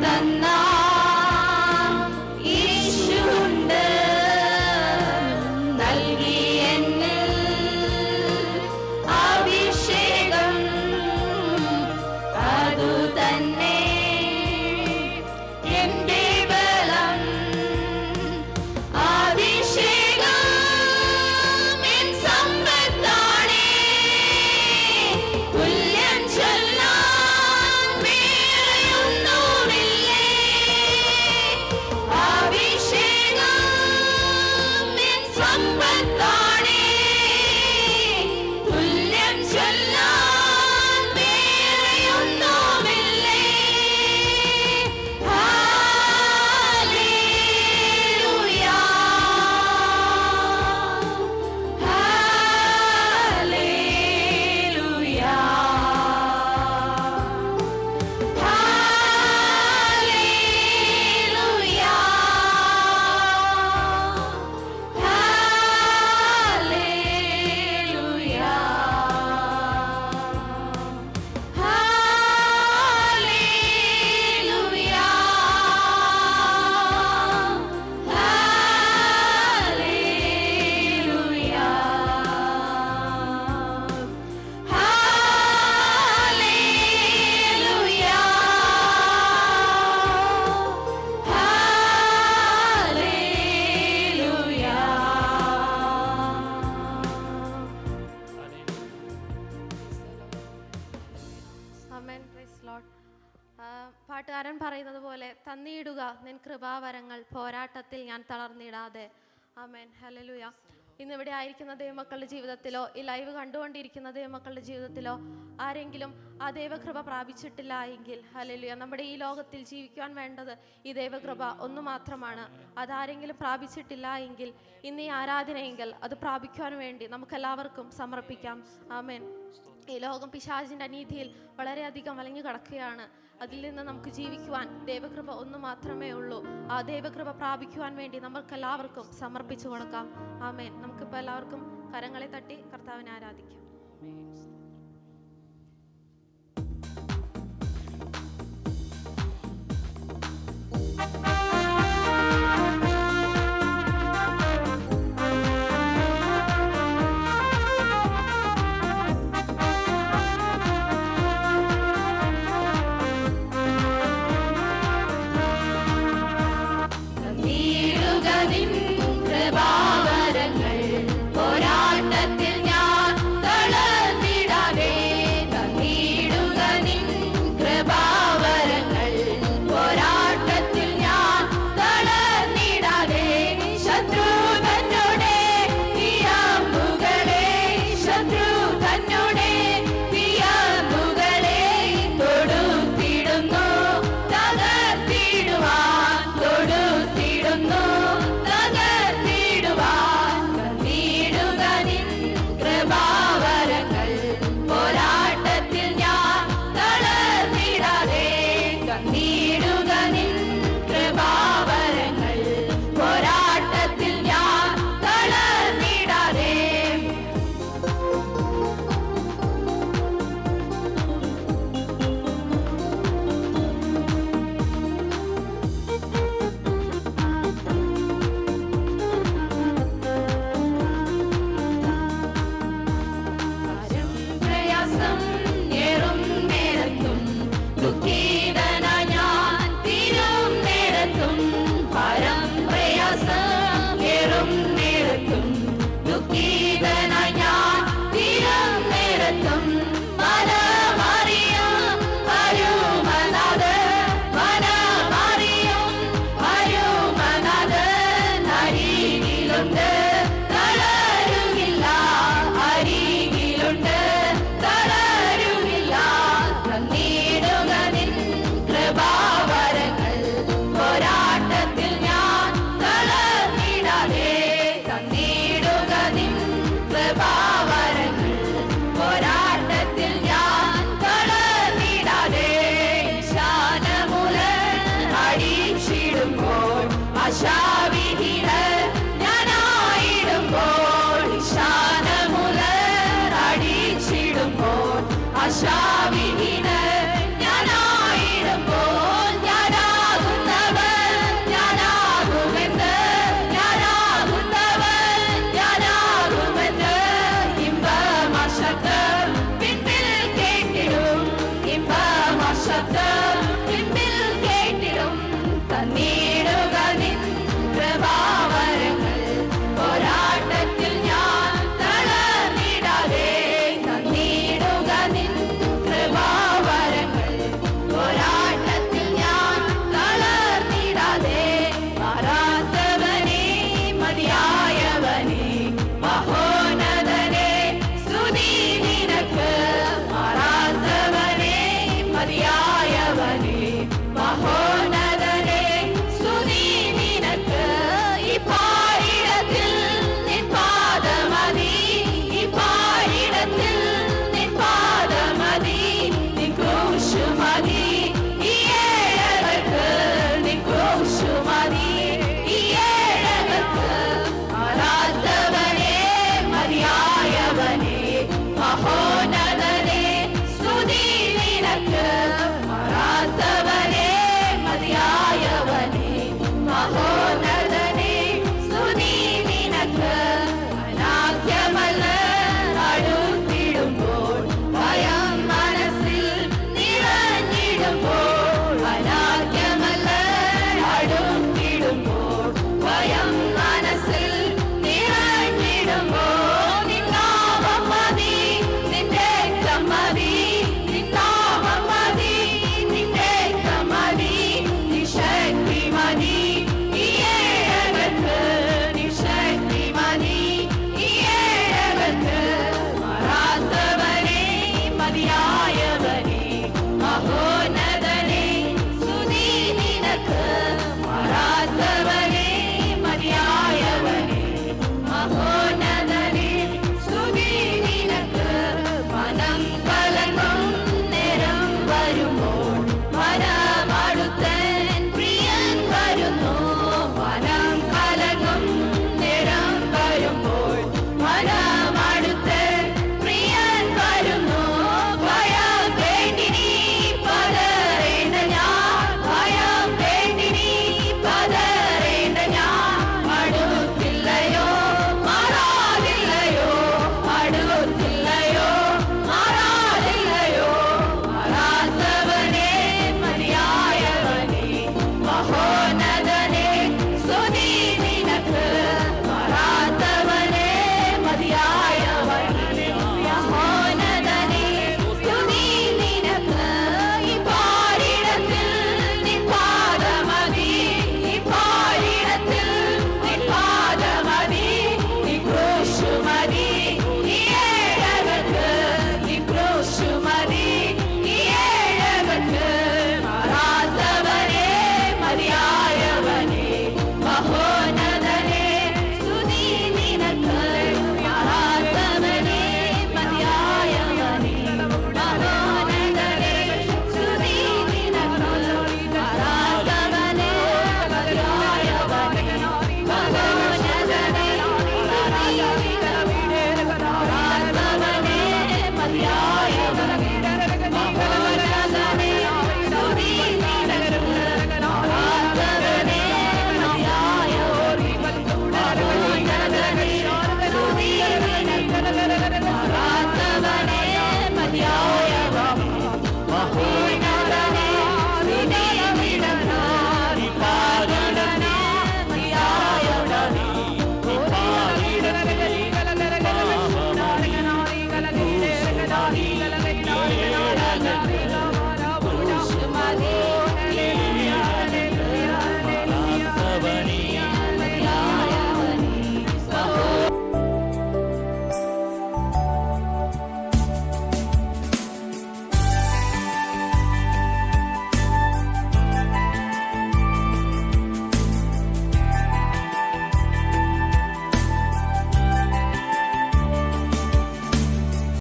തന്ന യേശുണ്ട്, നൽകി എന്നിൽ അഭിഷേകം, അതു തന്നെ എന്റെ ബലം. അഭിഷേകം എൻ സമ്പത്താണേ, തുല്യം ചൊല്ലാൻ വേറെയൊന്നുമില്ലേ. അഭിഷേകം എൻ സമ്പത്താണേ, തുല്യം ചൊല്ലാൻ വേറെയൊന്നുമില്ലേ. ഹല്ലേലൂയ, ഹല്ലേലൂയ, ഹല്ലേലൂയ, ഹല്ലേലൂയ, ഹല്ലേലൂയ, ഹല്ലേലൂയ, ഹല്ലേലൂയ, ആമേൻ. Praise lord. പാട്ടുകാരൻ പറയുന്നത് പോലെ തന്നിടുക നിൻ കൃപാവരങ്ങൾ, പോരാട്ടത്തിൽ ഞാൻ തളർന്നിടാതെ. ആമേൻ. ഹല്ലേലൂയ. ഇന്നിവിടെ ആയിരിക്കുന്ന ദൈവമക്കളുടെ ജീവിതത്തിലോ ഈ ലൈവ് കണ്ടുകൊണ്ടിരിക്കുന്ന ദൈവമക്കളുടെ ജീവിതത്തിലോ ആരെങ്കിലും ആ ദൈവകൃപ പ്രാപിച്ചിട്ടില്ല എങ്കിൽ, ഹല്ലേലൂയ, നമ്മുടെ ഈ ലോകത്തിൽ ജീവിക്കുവാൻ വേണ്ടത് ഈ ദൈവകൃപ ഒന്ന് മാത്രമാണ്. അതാരെങ്കിലും പ്രാപിച്ചിട്ടില്ല എങ്കിൽ ഇന്ന് ഈ ആരാധനയെങ്കിൽ അത് പ്രാപിക്കുവാൻ വേണ്ടി നമുക്കെല്ലാവർക്കും സമർപ്പിക്കാം. ആമേൻ. ഈ ലോകം പിശാചിൻ്റെ അനീതിയിൽ വളരെയധികം വലഞ്ഞു കിടക്കുകയാണ്. അതിൽ നിന്ന് നമുക്ക് ജീവിക്കുവാൻ ദൈവകൃപ ഒന്ന് മാത്രമേ ഉള്ളൂ. ആ ദൈവകൃപ പ്രാപിക്കുവാൻ വേണ്ടി നമുക്കെല്ലാവർക്കും സമർപ്പിച്ചു കൊടുക്കാം. ആമേൻ. നമുക്കിപ്പോൾ എല്ലാവർക്കും കരങ്ങളെ തട്ടി കർത്താവിനെ ആരാധിക്കാം. തന്നിടുക നിൻ കൃപാവരങ്ങൾ, പോരാട്ടത്തിൽ ഞാൻ തളർന്നിടാതെ. തന്നിടുക നിൻ കൃപാവരങ്ങൾ, പോരാട്ടത്തിൽ ഞാൻ തളർന്നിടാതെ. ശത്രു തന്നോടെ തീയമ്പുകളെ, ശത്രു തന്നോടെ തീയമ്പുകളെ തൊടുത്തിടുന്നു, തകർത്തിടുവാൻ തൊടുത്തിടുന്നു, തകർത്തിടുവാൻ. തന്നിടുക നിൻ കൃപാവരങ്ങൾ, പോരാട്ടത്തിൽ ഞാൻ തളർന്നിടാതെ. തന്നിടുക നിൻ കൃപാവരങ്ങൾ, പോരാട്ടത്തിൽ ഞാൻ തളർന്നിടാതെ. ഭാരം പ്രയാസം ഏറും നേരത്തും, ദുഃഖിതനായി ഞാൻ തീരും നേരത്തും. ഭാരം പ്രയാസം ഏറും നേരത്തും, ദുഃഖിതനായി ഞാൻ തീരും നേരത്തും. മനമറിയും അരുമനാഥൻ, മനമറിയും അരുമനാഥൻ അരികിലുണ്ട്, തളരുകില്ല. അരികിലുണ്ട്, തളരുകില്ല. തന്നിടുക നിൻ കൃപാവരങ്ങൾ, പോരാട്ടത്തിൽ ഞാൻ തളർന്നിടാതെ. തന്നിടുക നിൻ കൃപാവരങ്ങൾ, പോരാട്ടത്തിൽ ഞാൻ തളർന്നിടാതെ. ശാനമുലൻ അടിച്ചിടുമ്പോൾ, ആശാവിഹീനൻ ഞാനായിടുമ്പോൾ. ശാനമുലൻ അടിച്ചിടുമ്പോൾ, ആശാവിഹീനൻ ഞാനായിടുമ്പോൾ. ശബ്ദം